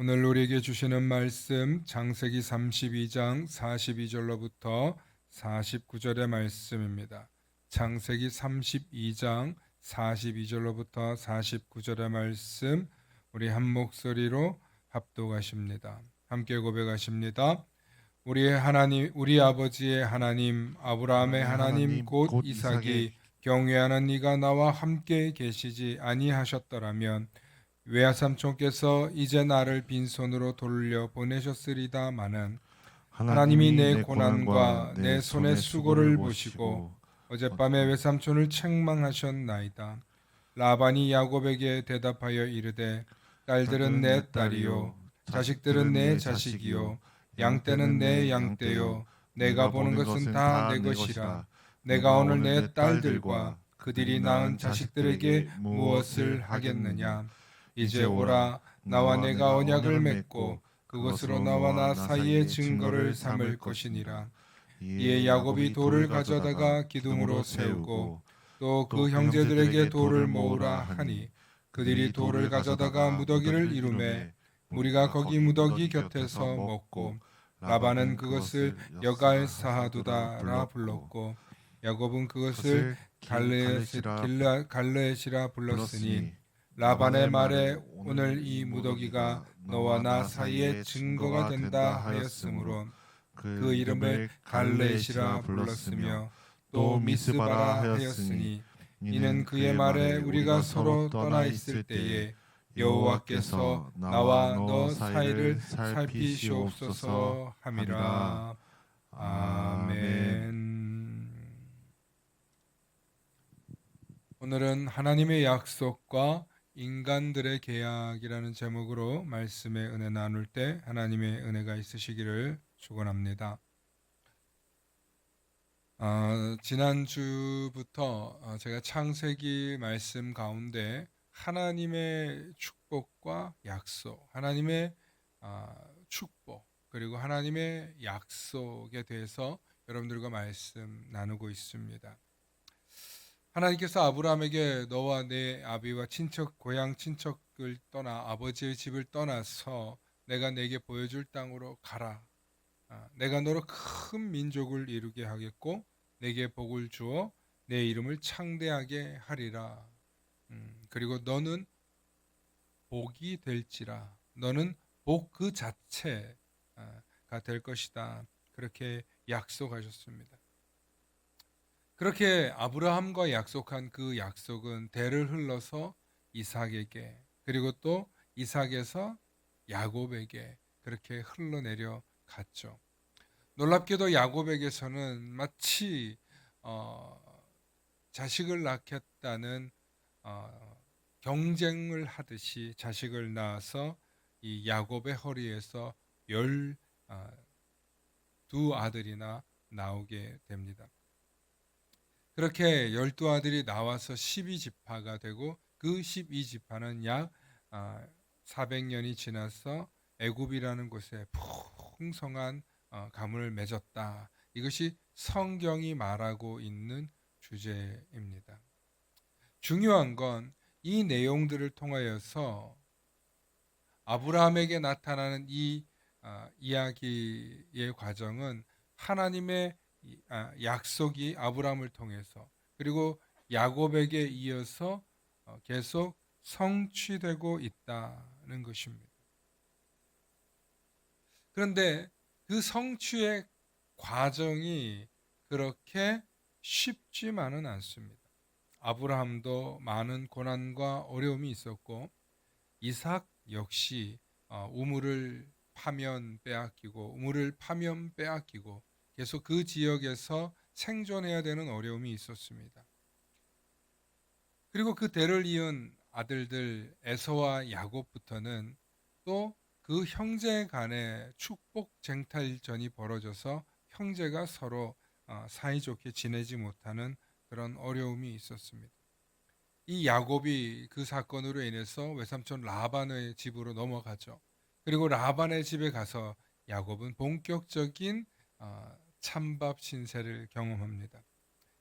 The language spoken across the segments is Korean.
오늘 우리에게 주시는 말씀 창세기 32장 42절로부터 49절의 말씀입니다. 창세기 32장 42절로부터 49절의 말씀 우리 한 목소리로 합독하십니다. 함께 고백하십니다. 우리의 하나님, 우리 아버지의 하나님, 아브라함의 하나님 곧 이삭이 경외하는 이가 나와 함께 계시지 아니하셨더라면 외아삼촌께서 이제 나를 빈손으로 돌려 보내셨으리다마는 하나님이 내 고난과 내 손의 수고를 보시고 어젯밤에 외삼촌을 책망하셨나이다. 라반이 야곱에게 대답하여 이르되 딸들은 내 딸이요 자식들은 내 자식이요 양떼는 내 양떼요 내가 보는 것은 다 내 것이라. 내가 오늘 내 딸들과 그들이 낳은 자식들에게 무엇을 하겠느냐. 이제 오라. 나와 내가 언약을 맺고 그것으로 나와 나 사이의 증거를 삼을 것이니라. 이에 야곱이 돌을 가져다가 기둥으로 세우고 또 그 형제들에게 돌을 모으라 하니 그들이 돌을 가져다가 무더기를 이루매 무리가 거기 무더기 곁에서 먹고 라반은 그것을 여갈 사하두다라 불렀고 야곱은 그것을 갈르엣이라 불렀으니 라반의 말에 오늘 이 무더기가 너와 나 사이의 증거가 된다 하였으므로 그 이름을 갈레시라 불렀으며 또 미스바라 하였으니 이는 그의 말에 우리가 서로 떠나 있을 때에 여호와께서 나와 너 사이를 살피시옵소서 함이라. 아멘. 오늘은 하나님의 약속과 인간들의 계약이라는 제목으로 말씀의 은혜 나눌 때 하나님의 은혜가 있으시기를 축원합니다. 지난주부터 제가 창세기 말씀 가운데 하나님의 축복과 약속, 하나님의 축복 그리고 하나님의 약속에 대해서 여러분들과 말씀 나누고 있습니다. 하나님께서 아브라함에게 너와 내 아비와 친척 고향 친척을 떠나 아버지의 집을 떠나서 내가 내게 보여줄 땅으로 가라. 내가 너로 큰 민족을 이루게 하겠고 내게 복을 주어 내 이름을 창대하게 하리라. 그리고 너는 복이 될지라. 너는 복 그 자체가 될 것이다. 그렇게 약속하셨습니다. 그렇게 아브라함과 약속한 그 약속은 대를 흘러서 이삭에게 그리고 또 이삭에서 야곱에게 그렇게 흘러내려 갔죠. 놀랍게도 야곱에게서는 마치 자식을 낳겠다는 경쟁을 하듯이 자식을 낳아서 이 야곱의 허리에서 12아들이나 나오게 됩니다. 그렇게 12아들이 나와서 12지파가 되고 그 12지파는 약 400년이 지나서 애굽이라는 곳에 풍성한 가문을 맺었다. 이것이 성경이 말하고 있는 주제입니다. 중요한 건 이 내용들을 통하여서 아브라함에게 나타나는 이 이야기의 과정은 하나님의 약속이 아브라함을 통해서 그리고 야곱에게 이어서 계속 성취되고 있다는 것입니다. 그런데 그 성취의 과정이 그렇게 쉽지만은 않습니다. 아브라함도 많은 고난과 어려움이 있었고 이삭 역시 우물을 파면 빼앗기고 우물을 파면 빼앗기고 계속 그 지역에서 생존해야 되는 어려움이 있었습니다. 그리고 그 대를 이은 아들들 에서와 야곱부터는 또 그 형제 간의 축복 쟁탈전이 벌어져서 형제가 서로 사이좋게 지내지 못하는 그런 어려움이 있었습니다. 이 야곱이 그 사건으로 인해서 외삼촌 라반의 집으로 넘어가죠. 그리고 라반의 집에 가서 야곱은 본격적인 찬밥 신세를 경험합니다.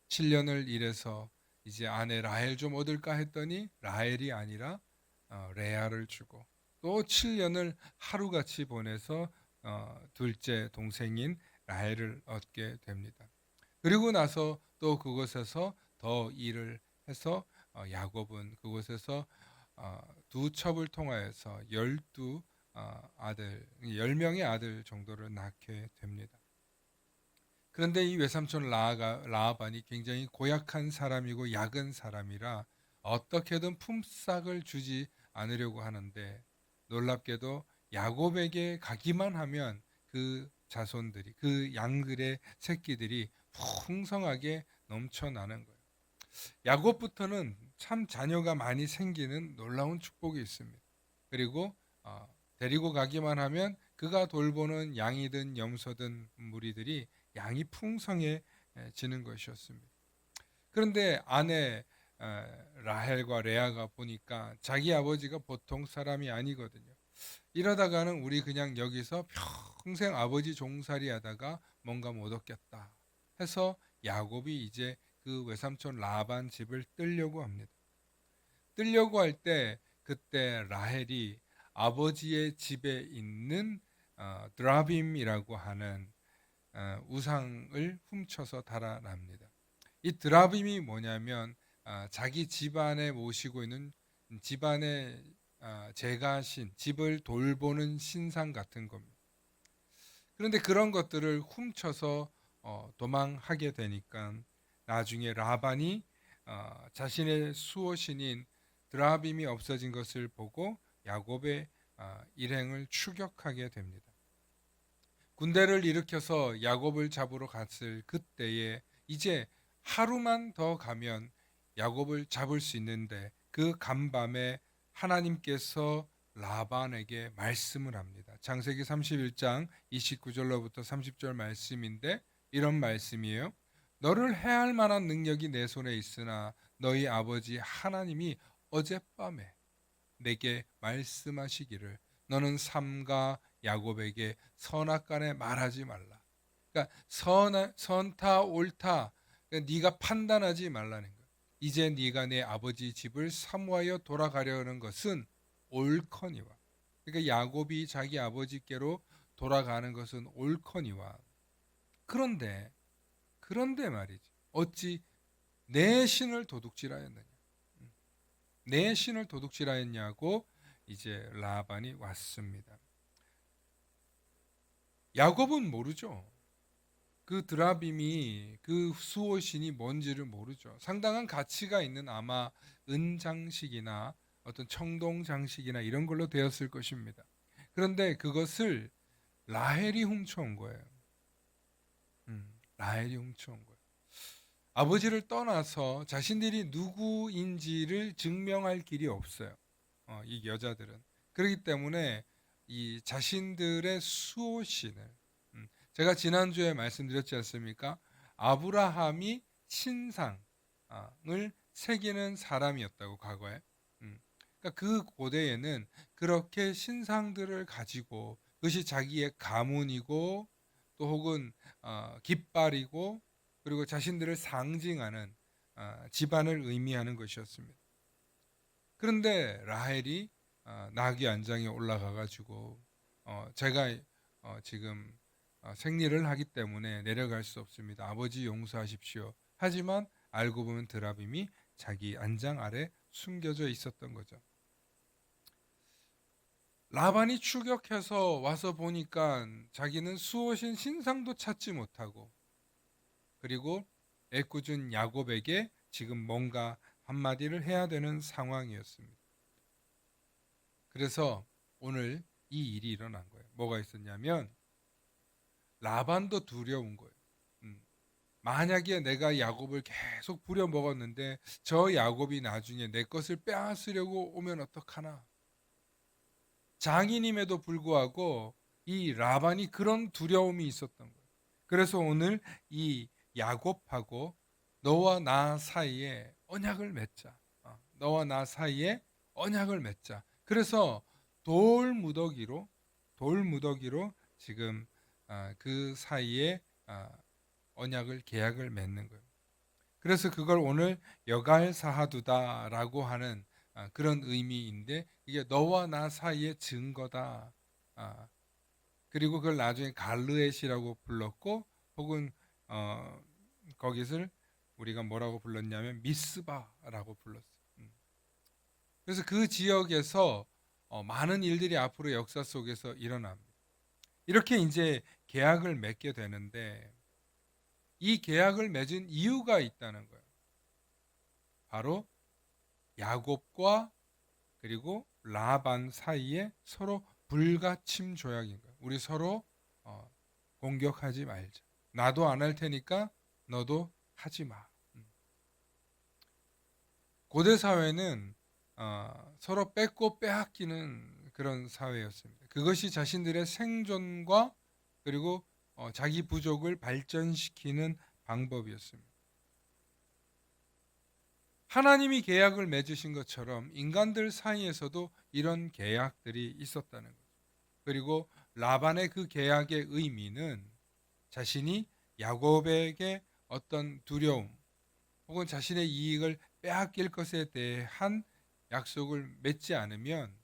7년을 일해서 이제 아내 라헬 좀 얻을까 했더니 라헬이 아니라 레아를 주고 또 7년을 하루같이 보내서 둘째 동생인 라헬을 얻게 됩니다. 그리고 나서 또 그곳에서 더 일을 해서 야곱은 그곳에서 두 첩을 통하여서 10명의 아들 정도를 낳게 됩니다. 그런데 이 외삼촌 라반이 굉장히 고약한 사람이고 약은 사람이라 어떻게든 품삯을 주지 않으려고 하는데, 놀랍게도 야곱에게 가기만 하면 그 자손들이, 그 양들의 새끼들이 풍성하게 넘쳐나는 거예요. 야곱부터는 참 자녀가 많이 생기는 놀라운 축복이 있습니다. 그리고 데리고 가기만 하면 그가 돌보는 양이든 염소든 무리들이 양이 풍성해지는 것이었습니다. 그런데 아내 라헬과 레아가 보니까 자기 아버지가 보통 사람이 아니거든요. 이러다가는 우리 그냥 여기서 평생 아버지 종살이 하다가 뭔가 못 얻겠다 해서 야곱이 이제 그 외삼촌 라반 집을 뜨려고 합니다. 뜨려고 할 때 그때 라헬이 아버지의 집에 있는 드라빔이라고 하는 우상을 훔쳐서 달아납니다. 이 드라빔이 뭐냐면 자기 집안에 모시고 있는 집안의 제가신, 집을 돌보는 신상 같은 겁니다. 그런데 그런 것들을 훔쳐서 도망하게 되니까 나중에 라반이 자신의 수호신인 드라빔이 없어진 것을 보고 야곱의 일행을 추격하게 됩니다. 군대를 일으켜서 야곱을 잡으러 갔을 그때에 이제 하루만 더 가면 야곱을 잡을 수 있는데, 그 간밤에 하나님께서 라반에게 말씀을 합니다. 창세기 31장 29절로부터 30절 말씀인데 이런 말씀이에요. 너를 해할 만한 능력이 내 손에 있으나 너희 아버지 하나님이 어젯밤에 내게 말씀하시기를 너는 삼가 야곱에게 선악간에 말하지 말라. 그러니까 선타 옳다, 그러니까 네가 판단하지 말라는 거야. 이제 네가 내 아버지 집을 사모하여 돌아가려는 것은 옳거니와. 그러니까 야곱이 자기 아버지께로 돌아가는 것은 옳거니와. 그런데 말이지, 어찌 내 신을 도둑질하였느냐, 내 신을 도둑질하였냐고 이제 라반이 왔습니다. 야곱은 모르죠. 그 드라빔이, 그 수호신이 뭔지를 모르죠. 상당한 가치가 있는 아마 은장식이나 어떤 청동장식이나 이런 걸로 되었을 것입니다. 그런데 그것을 라헬이 훔쳐온 거예요. 라헬이 훔쳐온 거예요. 아버지를 떠나서 자신들이 누구인지를 증명할 길이 없어요. 이 여자들은. 그렇기 때문에 이 자신들의 수호신을, 제가 지난주에 말씀드렸지 않습니까? 아브라함이 신상을 새기는 사람이었다고, 과거에. 그러니까 그 고대에는 그렇게 신상들을 가지고, 그것이 자기의 가문이고 또 혹은 깃발이고, 그리고 자신들을 상징하는 집안을 의미하는 것이었습니다. 그런데 라헬이 나귀 안장에 올라가 가지고 제가 지금 생리를 하기 때문에 내려갈 수 없습니다. 아버지 용서하십시오. 하지만 알고 보면 드라빔이 자기 안장 아래 숨겨져 있었던 거죠. 라반이 추격해서 와서 보니까 자기는 수호신 신상도 찾지 못하고, 그리고 애꿎은 야곱에게 지금 뭔가 한마디를 해야 되는 상황이었습니다. 그래서 오늘 이 일이 일어난 거예요. 뭐가 있었냐면 라반도 두려운 거예요. 만약에 내가 야곱을 계속 부려먹었는데 저 야곱이 나중에 내 것을 빼앗으려고 오면 어떡하나. 장인임에도 불구하고 이 라반이 그런 두려움이 있었던 거예요. 그래서 오늘 이 야곱하고 너와 나 사이에 언약을 맺자. 너와 나 사이에 언약을 맺자. 그래서 돌무더기로 지금 그 사이에 언약을, 계약을 맺는 거예요. 그래서 그걸 오늘 여갈사하두다라고 하는 그런 의미인데 이게 너와 나 사이의 증거다. 그리고 그걸 나중에 갈르엣이라고 불렀고 혹은 어, 거기를 우리가 뭐라고 불렀냐면 미스바라고 불렀어요. 그래서 그 지역에서 많은 일들이 앞으로 역사 속에서 일어납니다. 이렇게 이제 계약을 맺게 되는데 이 계약을 맺은 이유가 있다는 거예요. 바로 야곱과 그리고 라반 사이에 서로 불가침 조약인 거예요. 우리 서로 어, 공격하지 말자. 나도 안 할 테니까 너도 하지 마. 고대 사회는 서로 뺏고 빼앗기는 그런 사회였습니다. 그것이 자신들의 생존과 그리고 자기 부족을 발전시키는 방법이었습니다. 하나님이 계약을 맺으신 것처럼 인간들 사이에서도 이런 계약들이 있었다는 거죠. 그리고 라반의 그 계약의 의미는 자신이 야곱에게 어떤 두려움 혹은 자신의 이익을 빼앗길 것에 대한 약속을 맺지 않으면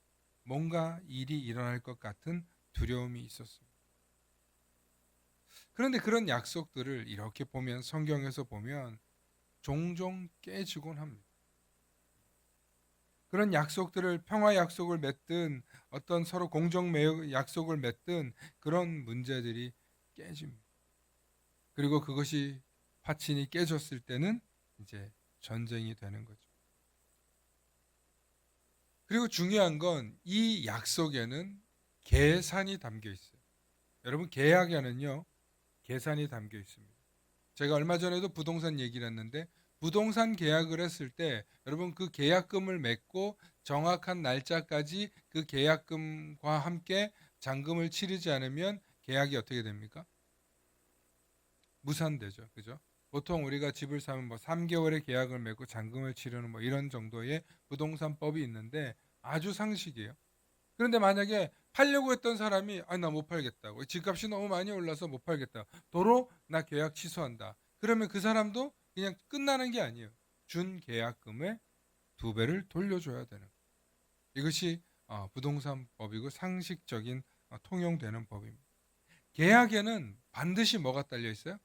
뭔가 일이 일어날 것 같은 두려움이 있었습니다. 그런데 그런 약속들을 이렇게 보면 성경에서 보면 종종 깨지곤 합니다. 그런 약속들을 평화 약속을 맺든 어떤 서로 공정 약속을 맺든 그런 문제들이 깨집니다. 그리고 그것이 화친이 깨졌을 때는 이제 전쟁이 되는 거죠. 그리고 중요한 건 이 약속에는 계산이 담겨 있어요. 여러분 계약에는요 계산이 담겨 있습니다. 제가 얼마 전에도 부동산 얘기를 했는데 부동산 계약을 했을 때 여러분 그 계약금을 맺고 정확한 날짜까지 그 계약금과 함께 잔금을 치르지 않으면 계약이 어떻게 됩니까? 무산되죠. 그죠? 보통 우리가 집을 사면 뭐 3개월의 계약을 맺고 잔금을 치르는 뭐 이런 정도의 부동산법이 있는데 아주 상식이에요. 그런데 만약에 팔려고 했던 사람이 나 못 팔겠다고 집값이 너무 많이 올라서 못 팔겠다 도로 나 계약 취소한다 그러면 그 사람도 그냥 끝나는 게 아니에요. 준 계약금의 2배를 돌려줘야 되는 거예요. 이것이 부동산법이고 상식적인 통용되는 법입니다. 계약에는 반드시 뭐가 딸려 있어요?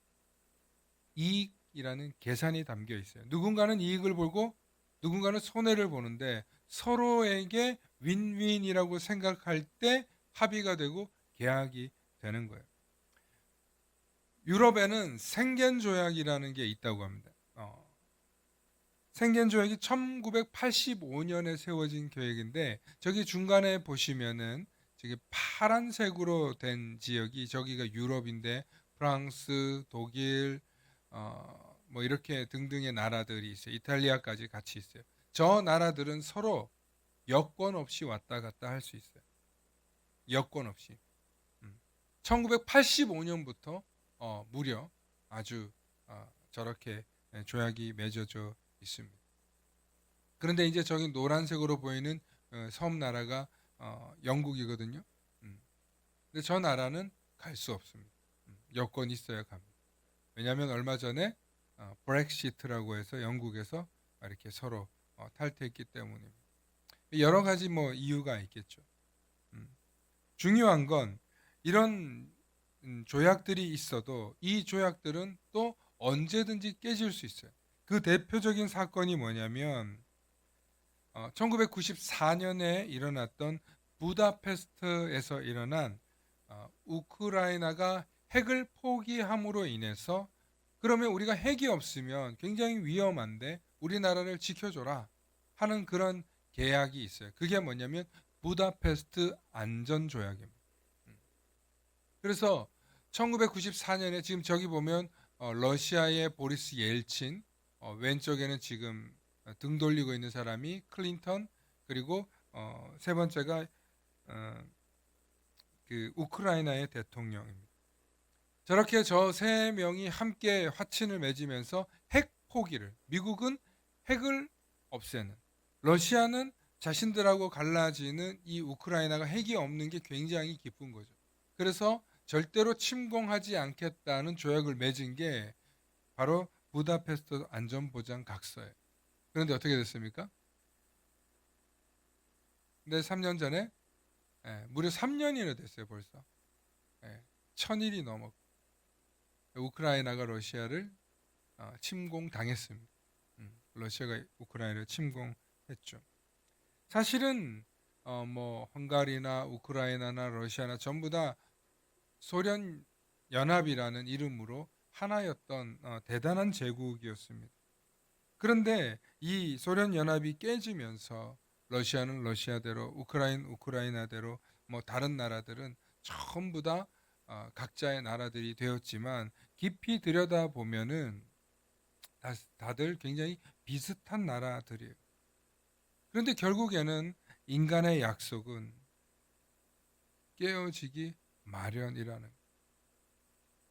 이익이라는 계산이 담겨 있어요. 누군가는 이익을 보고 누군가는 손해를 보는데 서로에게 윈윈이라고 생각할 때 합의가 되고 계약이 되는 거예요. 유럽에는 생겐 조약이라는 게 있다고 합니다. 생겐 조약이 1985년에 세워진 계획인데 저기 중간에 보시면은 저기 파란색으로 된 지역이 저기가 유럽인데 프랑스, 독일, 뭐 이렇게 등등의 나라들이 있어요. 이탈리아까지 같이 있어요. 저 나라들은 서로 여권 없이 왔다 갔다 할 수 있어요. 여권 없이. 1985년부터 무려 아주 저렇게 조약이 맺어져 있습니다. 그런데 이제 저기 노란색으로 보이는 섬 나라가 영국이거든요. 근데 저 나라는 갈 수 없습니다. 여권이 있어야 갑니다. 왜냐하면 얼마 전에 브렉시트라고 해서 영국에서 이렇게 서로 탈퇴했기 때문입니다. 여러 가지 뭐 이유가 있겠죠. 중요한 건 이런 조약들이 있어도 이 조약들은 또 언제든지 깨질 수 있어요. 그 대표적인 사건이 뭐냐면 1994년에 일어났던 부다페스트에서 일어난 우크라이나가 핵을 포기함으로 인해서 그러면 우리가 핵이 없으면 굉장히 위험한데 우리나라를 지켜줘라 하는 그런 계약이 있어요. 그게 뭐냐면 부다페스트 안전조약입니다. 그래서 1994년에 지금 저기 보면 러시아의 보리스 옐친, 왼쪽에는 지금 등 돌리고 있는 사람이 클린턴, 그리고 세 번째가 그 우크라이나의 대통령입니다. 저렇게 저 세 명이 함께 화친을 맺으면서 핵 포기를, 미국은 핵을 없애는, 러시아는 자신들하고 갈라지는 이 우크라이나가 핵이 없는 게 굉장히 기쁜 거죠. 그래서 절대로 침공하지 않겠다는 조약을 맺은 게 바로 부다페스트 안전보장 각서예요. 그런데 어떻게 됐습니까? 근데 3년 전에 무려 3년이나 됐어요 벌써. 1000일이 넘었고 우크라이나가 러시아를 침공당했습니다. 러시아가 우크라이나를 침공했죠. 사실은 뭐 헝가리나 우크라이나나 러시아나 전부 다 소련 연합이라는 이름으로 하나였던 대단한 제국이었습니다. 그런데 이 소련 연합이 깨지면서 러시아는 러시아대로, 우크라이나대로, 뭐 다른 나라들은 전부 다 각자의 나라들이 되었지만 깊이 들여다 보면은 다들 굉장히 비슷한 나라들이에요. 그런데 결국에는 인간의 약속은 깨어지기 마련이라는 거예요.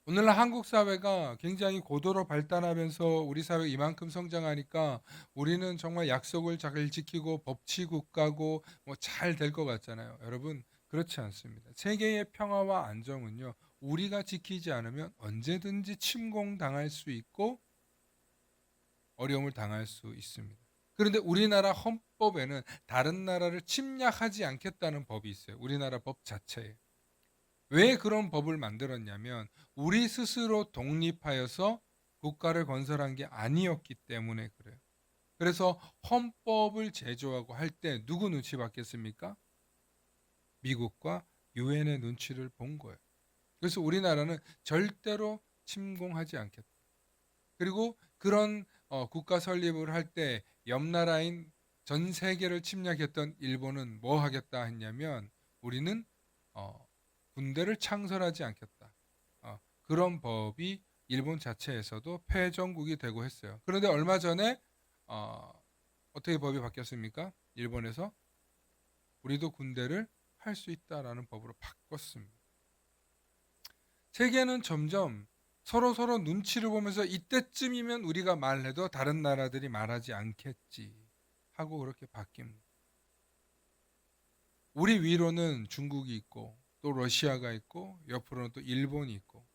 오늘날 한국 사회가 굉장히 고도로 발달하면서 우리 사회가 이만큼 성장하니까 우리는 정말 약속을 잘 지키고 법치 국가고 뭐 잘 될 것 같잖아요. 여러분, 그렇지 않습니다. 세계의 평화와 안정은요, 우리가 지키지 않으면 언제든지 침공당할 수 있고 어려움을 당할 수 있습니다. 그런데 우리나라 헌법에는 다른 나라를 침략하지 않겠다는 법이 있어요. 우리나라 법 자체에. 왜 그런 법을 만들었냐면 우리 스스로 독립하여서 국가를 건설한 게 아니었기 때문에 그래요. 그래서 헌법을 제조하고 할 때 누구 눈치 봤겠습니까? 미국과 유엔의 눈치를 본 거예요. 그래서 우리나라는 절대로 침공하지 않겠다. 그리고 그런 국가 설립을 할 때 옆 나라인 전 세계를 침략했던 일본은 뭐 하겠다 했냐면 우리는 군대를 창설하지 않겠다. 그런 법이 일본 자체에서도 패전국이 되고 했어요. 그런데 얼마 전에 어떻게 법이 바뀌었습니까? 일본에서 우리도 군대를 할 수 있다라는 법으로 바꿨습니다. 세계는 점점 서로 눈치를 보면서 이때쯤이면 우리가 말해도 다른 나라들이 말하지 않겠지 하고 그렇게 바뀝니다. 우리 위로는 중국이 있고 또 러시아가 있고 옆으로는 또 일본이 있고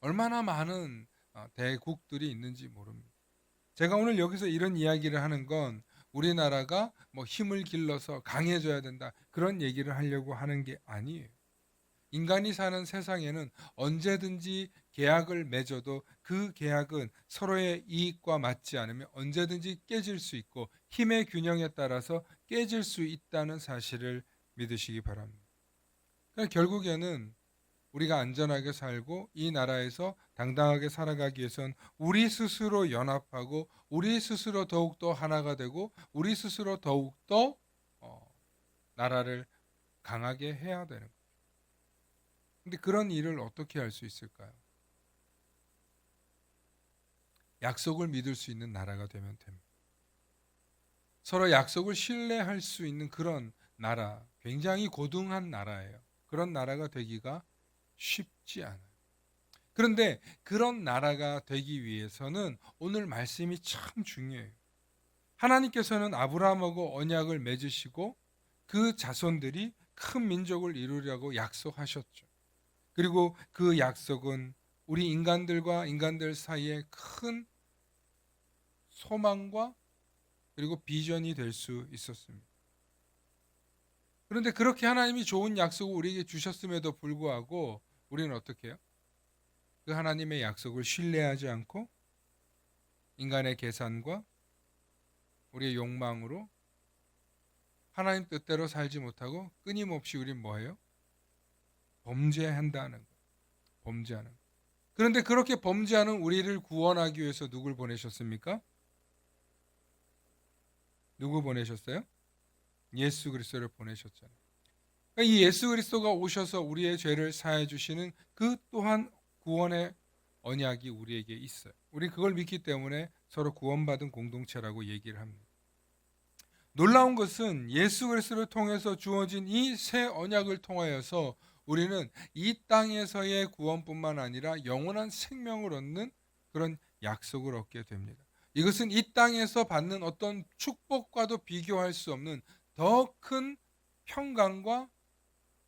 얼마나 많은 대국들이 있는지 모릅니다. 제가 오늘 여기서 이런 이야기를 하는 건 우리나라가 뭐 힘을 길러서 강해져야 된다 그런 얘기를 하려고 하는 게 아니에요. 인간이 사는 세상에는 언제든지 계약을 맺어도 그 계약은 서로의 이익과 맞지 않으면 언제든지 깨질 수 있고 힘의 균형에 따라서 깨질 수 있다는 사실을 믿으시기 바랍니다. 그러니까 결국에는 우리가 안전하게 살고 이 나라에서 당당하게 살아가기 위해선 우리 스스로 연합하고 우리 스스로 더욱더 하나가 되고 우리 스스로 더욱더 나라를 강하게 해야 되는 거예요. 근데 그런 일을 어떻게 할 수 있을까요? 약속을 믿을 수 있는 나라가 되면 됩니다. 서로 약속을 신뢰할 수 있는 그런 나라, 굉장히 고등한 나라예요. 그런 나라가 되기가 쉽지 않아요. 그런데 그런 나라가 되기 위해서는 오늘 말씀이 참 중요해요. 하나님께서는 아브라함하고 언약을 맺으시고 그 자손들이 큰 민족을 이루려고 약속하셨죠. 그리고 그 약속은 우리 인간들과 인간들 사이에 큰 소망과 그리고 비전이 될 수 있었습니다. 그런데 그렇게 하나님이 좋은 약속을 우리에게 주셨음에도 불구하고 우리는 어떻게 해요? 그 하나님의 약속을 신뢰하지 않고 인간의 계산과 우리의 욕망으로 하나님 뜻대로 살지 못하고 끊임없이 우리는 뭐예요? 범죄한다는 거예요. 범죄하는 거예요. 그런데 그렇게 범죄하는 우리를 구원하기 위해서 누굴 보내셨습니까? 누구 보내셨어요? 예수 그리스도를 보내셨잖아요. 그러니까 이 예수 그리스도가 오셔서 우리의 죄를 사해 주시는 그 또한 구원의 언약이 우리에게 있어요. 우리 그걸 믿기 때문에 서로 구원받은 공동체라고 얘기를 합니다. 놀라운 것은 예수 그리스도를 통해서 주어진 이 새 언약을 통하여서 우리는 이 땅에서의 구원뿐만 아니라 영원한 생명을 얻는 그런 약속을 얻게 됩니다. 이것은 이 땅에서 받는 어떤 축복과도 비교할 수 없는 더 큰 평강과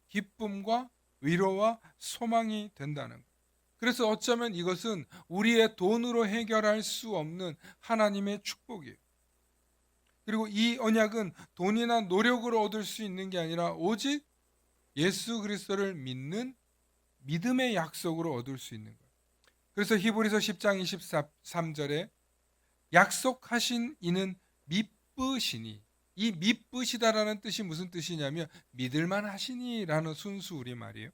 기쁨과 위로와 소망이 된다는 것. 그래서 어쩌면 이것은 우리의 돈으로 해결할 수 없는 하나님의 축복이에요. 그리고 이 언약은 돈이나 노력으로 얻을 수 있는 게 아니라 오직 예수 그리스도를 믿는 믿음의 약속으로 얻을 수 있는 거예요. 그래서 히브리서 10장 23절에 약속하신 이는 믿으시니, 이 믿으시다라는 뜻이 무슨 뜻이냐면 믿을만 하시니라는 순수 우리말이에요.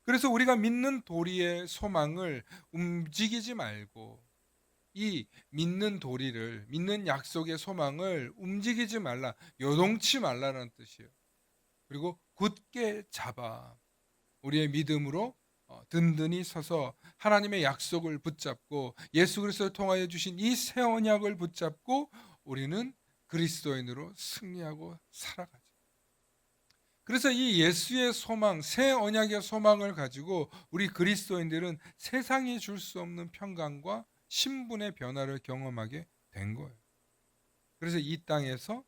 그래서 우리가 믿는 도리의 소망을 움직이지 말고 이 믿는 도리를, 믿는 약속의 소망을 움직이지 말라, 요동치 말라는 뜻이에요. 그리고 굳게 잡아 우리의 믿음으로 든든히 서서 하나님의 약속을 붙잡고 예수 그리스도를 통하여 주신 이 새 언약을 붙잡고 우리는 그리스도인으로 승리하고 살아가죠. 그래서 이 예수의 소망, 새 언약의 소망을 가지고 우리 그리스도인들은 세상이 줄 수 없는 평강과 신분의 변화를 경험하게 된 거예요. 그래서 이 땅에서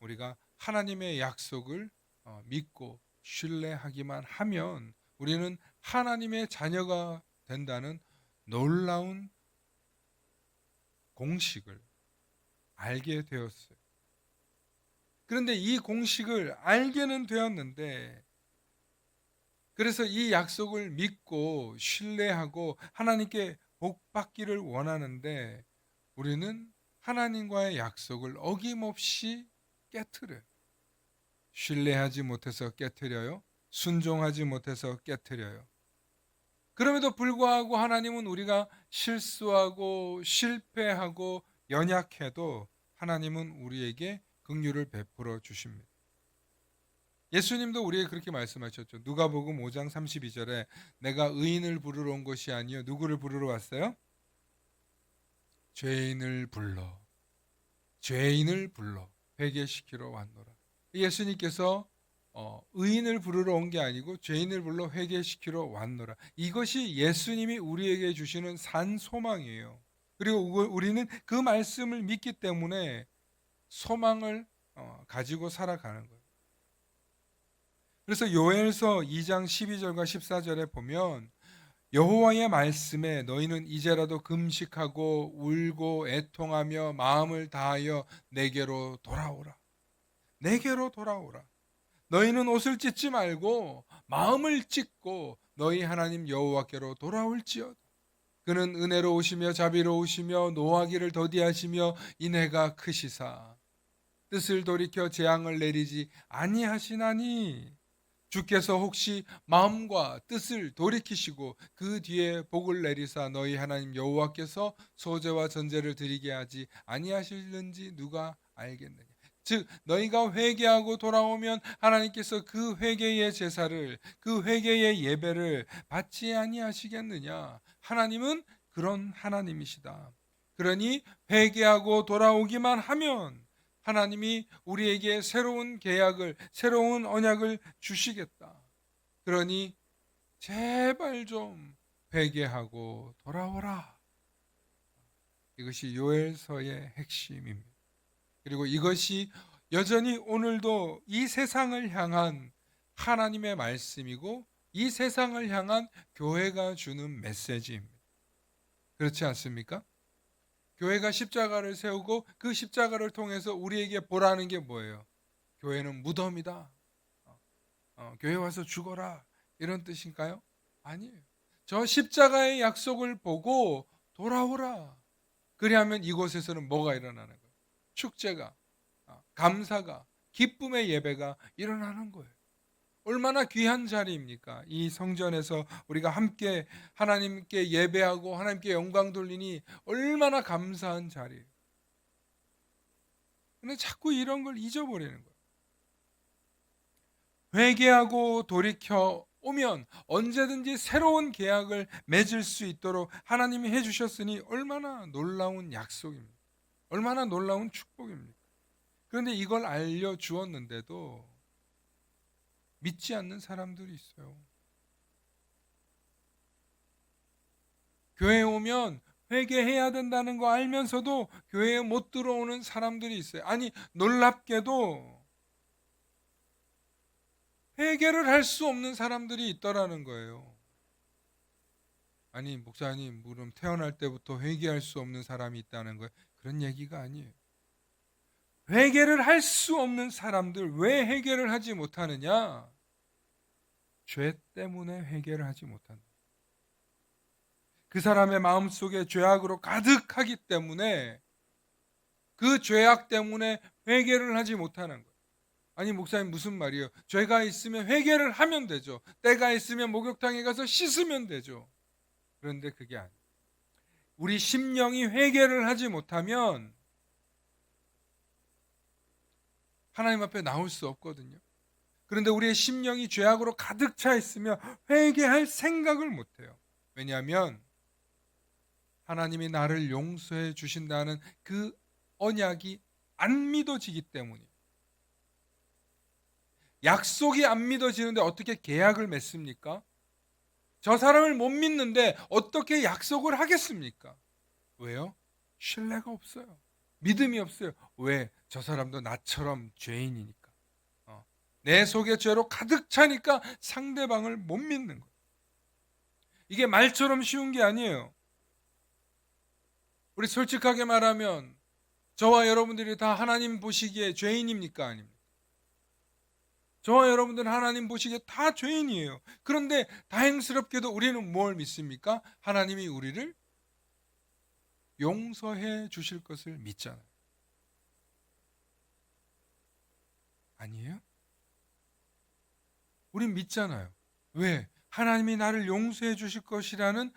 우리가 하나님의 약속을 믿고 신뢰하기만 하면 우리는 하나님의 자녀가 된다는 놀라운 공식을 알게 되었어요. 그런데 이 공식을 알게는 되었는데, 그래서 이 약속을 믿고 신뢰하고 하나님께 복받기를 원하는데 우리는 하나님과의 약속을 어김없이 깨트려요. 신뢰하지 못해서 깨트려요. 순종하지 못해서 깨트려요. 그럼에도 불구하고 하나님은 우리가 실수하고 실패하고 연약해도 하나님은 우리에게 긍휼을 베풀어 주십니다. 예수님도 우리에게 그렇게 말씀하셨죠. 누가복음 5장 32절에 내가 의인을 부르러 온 것이 아니요 누구를 부르러 왔어요? 죄인을 불러 회개시키러 왔노라. 예수님께서 의인을 부르러 온 게 아니고 죄인을 불러 회개시키러 왔노라. 이것이 예수님이 우리에게 주시는 산 소망이에요. 그리고 우리는 그 말씀을 믿기 때문에 소망을 가지고 살아가는 거예요. 그래서 요엘서 2장 12절과 14절에 보면 여호와의 말씀에 너희는 이제라도 금식하고 울고 애통하며 마음을 다하여 내게로 돌아오라. 내게로 돌아오라. 너희는 옷을 찢지 말고 마음을 찢고 너희 하나님 여호와께로 돌아올지어다. 그는 은혜로우시며 자비로우시며 노하기를 더디하시며 인애가 크시사 뜻을 돌이켜 재앙을 내리지 아니하시나니 주께서 혹시 마음과 뜻을 돌이키시고 그 뒤에 복을 내리사 너희 하나님 여호와께서 소제와 전제를 드리게 하지 아니하실는지 누가 알겠느냐. 즉 너희가 회개하고 돌아오면 하나님께서 그 회개의 제사를, 그 회개의 예배를 받지 아니하시겠느냐. 하나님은 그런 하나님이시다. 그러니 회개하고 돌아오기만 하면 하나님이 우리에게 새로운 계약을, 새로운 언약을 주시겠다. 그러니 제발 좀 회개하고 돌아오라. 이것이 요엘서의 핵심입니다. 그리고 이것이 여전히 오늘도 이 세상을 향한 하나님의 말씀이고 이 세상을 향한 교회가 주는 메시지입니다. 그렇지 않습니까? 교회가 십자가를 세우고 그 십자가를 통해서 우리에게 보라는 게 뭐예요? 교회는 무덤이다. 교회 와서 죽어라. 이런 뜻인가요? 아니에요. 저 십자가의 약속을 보고 돌아오라. 그리하면 이곳에서는 뭐가 일어나는 거예요? 축제가, 감사가, 기쁨의 예배가 일어나는 거예요. 얼마나 귀한 자리입니까? 이 성전에서 우리가 함께 하나님께 예배하고 하나님께 영광 돌리니 얼마나 감사한 자리예요. 근데 자꾸 이런 걸 잊어버리는 거예요. 회개하고 돌이켜 오면 언제든지 새로운 계약을 맺을 수 있도록 하나님이 해주셨으니 얼마나 놀라운 약속입니다. 얼마나 놀라운 축복입니까? 그런데 이걸 알려주었는데도 믿지 않는 사람들이 있어요. 교회에 오면 회개해야 된다는 거 알면서도 교회에 못 들어오는 사람들이 있어요. 아니, 놀랍게도 회개를 할 수 없는 사람들이 있더라는 거예요. 아니, 목사님, 그럼 태어날 때부터 회개할 수 없는 사람이 있다는 거예요? 그런 얘기가 아니에요. 회개를 할 수 없는 사람들 왜 회개를 하지 못하느냐? 죄 때문에 회개를 하지 못한다. 그 사람의 마음속에 죄악으로 가득하기 때문에 그 죄악 때문에 회개를 하지 못하는 거예요. 아니 목사님 무슨 말이에요? 죄가 있으면 회개를 하면 되죠. 때가 있으면 목욕탕에 가서 씻으면 되죠. 그런데 그게 아니에요. 우리 심령이 회개를 하지 못하면 하나님 앞에 나올 수 없거든요. 그런데 우리의 심령이 죄악으로 가득 차 있으면 회개할 생각을 못해요. 왜냐하면 하나님이 나를 용서해 주신다는 그 언약이 안 믿어지기 때문이에요. 약속이 안 믿어지는데 어떻게 계약을 맺습니까? 저 사람을 못 믿는데 어떻게 약속을 하겠습니까? 왜요? 신뢰가 없어요. 믿음이 없어요. 왜? 저 사람도 나처럼 죄인이니까. 내 속에 죄로 가득 차니까 상대방을 못 믿는 거예요. 이게 말처럼 쉬운 게 아니에요. 우리 솔직하게 말하면 저와 여러분들이 다 하나님 보시기에 죄인입니까? 아닙니까? 저와 여러분들은 하나님 보시기에 다 죄인이에요. 그런데 다행스럽게도 우리는 뭘 믿습니까? 하나님이 우리를 용서해 주실 것을 믿잖아요. 아니에요? 우린 믿잖아요. 왜? 하나님이 나를 용서해 주실 것이라는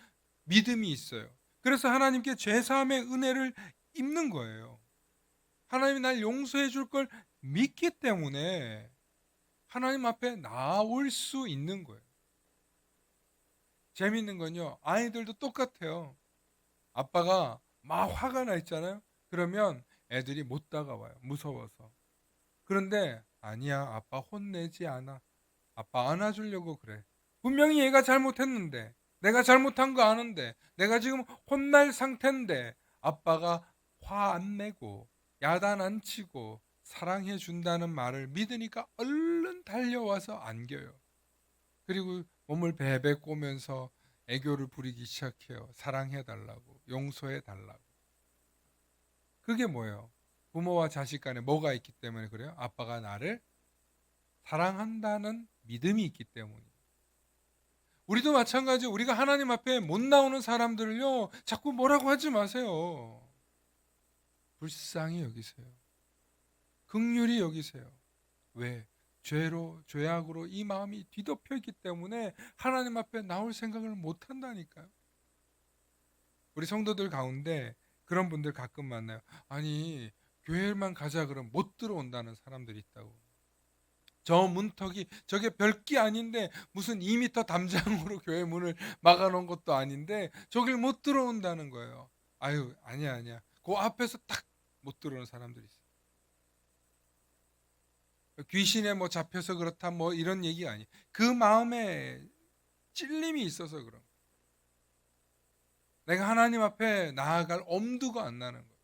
믿음이 있어요. 그래서 하나님께 죄사함의 은혜를 입는 거예요. 하나님이 날 용서해 줄 걸 믿기 때문에 하나님 앞에 나올 수 있는 거예요. 재밌는 건요, 아이들도 똑같아요. 아빠가 막 화가 나 있잖아요. 그러면 애들이 못 다가와요. 무서워서. 그런데 아니야, 아빠 혼내지 않아. 아빠 안아주려고 그래. 분명히 얘가 잘못했는데, 내가 잘못한 거 아는데, 내가 지금 혼날 상태인데 아빠가 화 안 내고 야단 안 치고 사랑해 준다는 말을 믿으니까 얼른 달려와서 안겨요. 그리고 몸을 베베 꼬면서 애교를 부리기 시작해요. 사랑해 달라고, 용서해 달라고. 그게 뭐예요? 부모와 자식 간에 뭐가 있기 때문에 그래요? 아빠가 나를 사랑한다는 믿음이 있기 때문이에요. 우리도 마찬가지. 우리가 하나님 앞에 못 나오는 사람들을요, 자꾸 뭐라고 하지 마세요. 불쌍히 여기세요. 긍휼히 여기세요. 왜? 죄악으로 이 마음이 뒤덮여 있기 때문에 하나님 앞에 나올 생각을 못 한다니까요. 우리 성도들 가운데 그런 분들 가끔 만나요. 아니, 교회만 가자 그러면 못 들어온다는 사람들이 있다고. 저 문턱이 저게 별게 아닌데 무슨 2m 담장으로 교회 문을 막아놓은 것도 아닌데 저길 못 들어온다는 거예요. 아유, 아니야, 아니야. 그 앞에서 딱 못 들어오는 사람들이 있어요. 귀신에 뭐 잡혀서 그렇다 뭐 이런 얘기가 아니에요. 그 마음에 찔림이 있어서 그런 거예요. 내가 하나님 앞에 나아갈 엄두가 안 나는 거예요.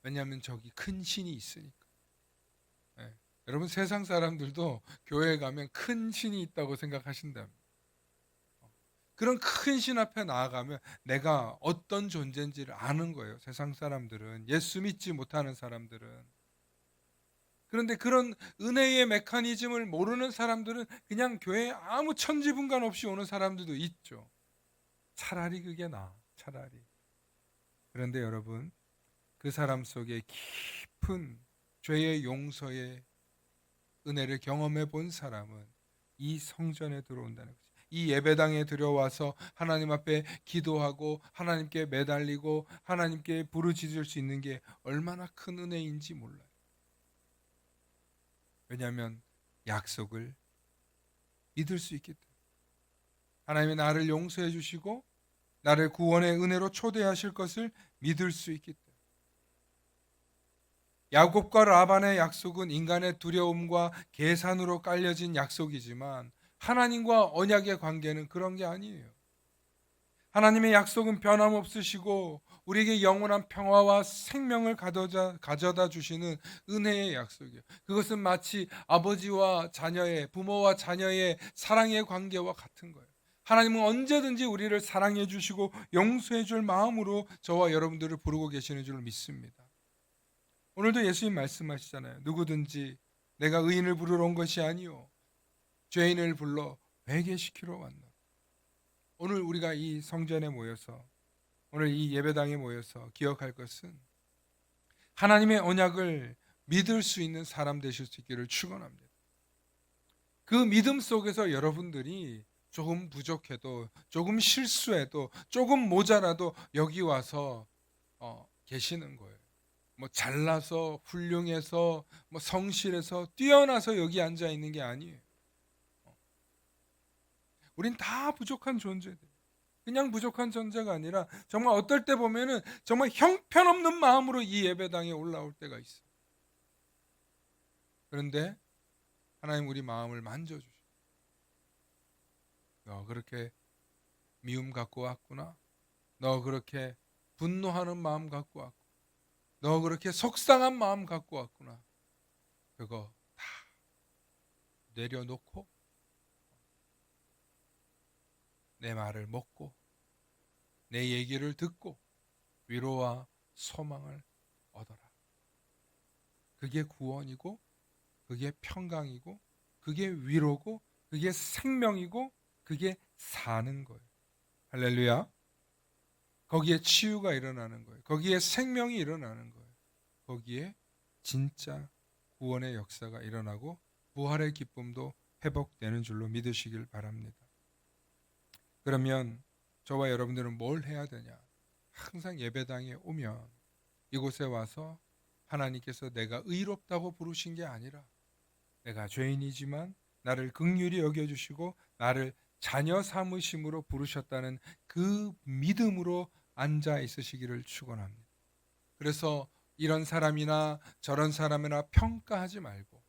왜냐하면 저기 큰 신이 있으니까. 네. 여러분 세상 사람들도 교회에 가면 큰 신이 있다고 생각하신답니다. 그런 큰 신 앞에 나아가면 내가 어떤 존재인지를 아는 거예요. 세상 사람들은, 예수 믿지 못하는 사람들은. 그런데 그런 은혜의 메커니즘을 모르는 사람들은 그냥 교회에 아무 천지분간 없이 오는 사람들도 있죠. 차라리 그게 나아, 차라리. 그런데 여러분, 그 사람 속에 깊은 죄의 용서의 은혜를 경험해 본 사람은 이 성전에 들어온다는 거죠. 이 예배당에 들어와서 하나님 앞에 기도하고 하나님께 매달리고 하나님께 부르짖을 수 있는 게 얼마나 큰 은혜인지 몰라요. 왜냐하면 약속을 믿을 수 있기 때문에. 하나님이 나를 용서해 주시고 나를 구원의 은혜로 초대하실 것을 믿을 수 있기 때문에. 야곱과 라반의 약속은 인간의 두려움과 계산으로 깔려진 약속이지만 하나님과 언약의 관계는 그런 게 아니에요. 하나님의 약속은 변함없으시고 우리에게 영원한 평화와 생명을 가져다 주시는 은혜의 약속이에요. 그것은 마치 아버지와 자녀의, 부모와 자녀의 사랑의 관계와 같은 거예요. 하나님은 언제든지 우리를 사랑해 주시고 용서해 줄 마음으로 저와 여러분들을 부르고 계시는 줄 믿습니다. 오늘도 예수님 말씀하시잖아요. 누구든지 내가 의인을 부르러 온 것이 아니요 죄인을 불러 회개시키러 왔노라. 오늘 우리가 이 성전에 모여서, 오늘 이 예배당에 모여서 기억할 것은 하나님의 언약을 믿을 수 있는 사람 되실 수 있기를 축원합니다. 그 믿음 속에서 여러분들이 조금 부족해도, 조금 실수해도, 조금 모자라도 여기 와서 계시는 거예요. 뭐 잘나서, 훌륭해서, 뭐 성실해서, 뛰어나서 여기 앉아 있는 게 아니에요. 우린 다 부족한 존재들. 그냥 부족한 존재가 아니라 정말 어떨 때 보면은 정말 형편없는 마음으로 이 예배당에 올라올 때가 있어요. 그런데 하나님 우리 마음을 만져주셔. 너 그렇게 미움 갖고 왔구나. 너 그렇게 분노하는 마음 갖고 왔구나. 너 그렇게 속상한 마음 갖고 왔구나. 그거 다 내려놓고 내 말을 먹고 내 얘기를 듣고 위로와 소망을 얻어라. 그게 구원이고, 그게 평강이고, 그게 위로고, 그게 생명이고, 그게 사는 거예요. 할렐루야. 거기에 치유가 일어나는 거예요. 거기에 생명이 일어나는 거예요. 거기에 진짜 구원의 역사가 일어나고 부활의 기쁨도 회복되는 줄로 믿으시길 바랍니다. 그러면 저와 여러분들은 뭘 해야 되냐? 항상 예배당에 오면 이곳에 와서 하나님께서 내가 의롭다고 부르신 게 아니라 내가 죄인이지만 나를 긍휼히 여겨주시고 나를 자녀 삼으심으로 부르셨다는 그 믿음으로 앉아 있으시기를 축원합니다. 그래서 이런 사람이나 저런 사람이나 평가하지 말고,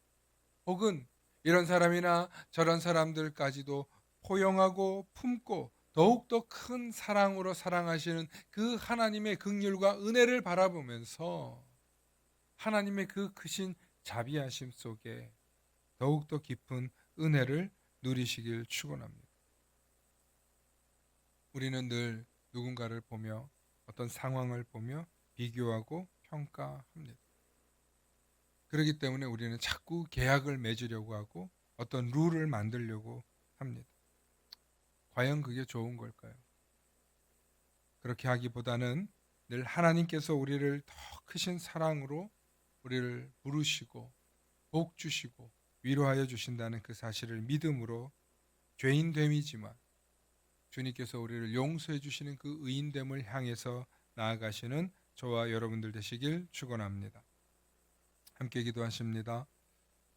혹은 이런 사람이나 저런 사람들까지도 포용하고 품고 더욱더 큰 사랑으로 사랑하시는 그 하나님의 긍휼과 은혜를 바라보면서 하나님의 그 크신 자비하심 속에 더욱더 깊은 은혜를 누리시길 축원합니다. 우리는 늘 누군가를 보며, 어떤 상황을 보며 비교하고 평가합니다. 그렇기 때문에 우리는 자꾸 계약을 맺으려고 하고 어떤 룰을 만들려고 합니다. 과연 그게 좋은 걸까요? 그렇게 하기보다는 늘 하나님께서 우리를 더 크신 사랑으로 우리를 부르시고 복 주시고 위로하여 주신다는 그 사실을 믿음으로 죄인됨이지만 주님께서 우리를 용서해 주시는 그 의인됨을 향해서 나아가시는 저와 여러분들 되시길 축원합니다. 함께 기도하십니다.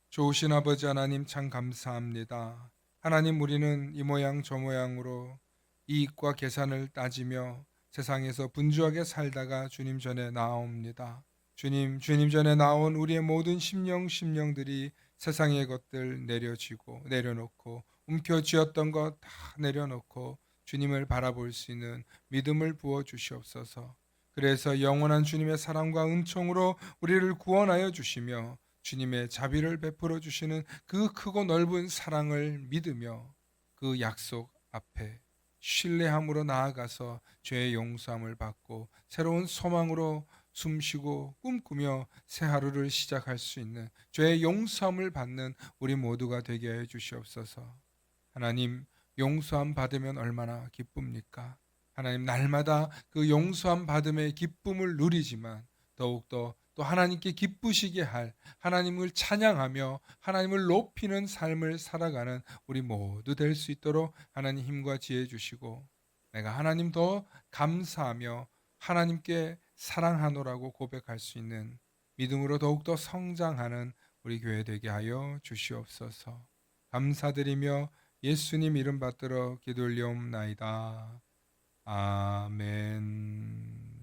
좋으신 아버지 하나님 참 감사합니다. 하나님, 우리는 이 모양 저 모양으로 이익과 계산을 따지며 세상에서 분주하게 살다가 주님 전에 나옵니다. 주님 전에 나온 우리의 모든 심령들이 세상의 것들 내려놓고 움켜쥐었던 것 다 내려놓고 주님을 바라볼 수 있는 믿음을 부어 주시옵소서. 그래서 영원한 주님의 사랑과 은총으로 우리를 구원하여 주시며 주님의 자비를 베풀어 주시는 그 크고 넓은 사랑을 믿으며 그 약속 앞에 신뢰함으로 나아가서 죄의 용서함을 받고 새로운 소망으로 숨쉬고 꿈꾸며 새 하루를 시작할 수 있는 죄의 용서함을 받는 우리 모두가 되게 해 주시옵소서. 하나님, 용서함 받으면 얼마나 기쁩니까? 하나님, 날마다 그 용서함 받음의 기쁨을 누리지만 더욱더 또 하나님께 기쁘시게 할, 하나님을 찬양하며 하나님을 높이는 삶을 살아가는 우리 모두 될 수 있도록 하나님 힘과 지혜 주시고, 내가 하나님 더 감사하며 하나님께 사랑하노라고 고백할 수 있는 믿음으로 더욱더 성장하는 우리 교회 되게 하여 주시옵소서. 감사드리며 예수님 이름 받들어 기도 올리옵나이다. 아멘.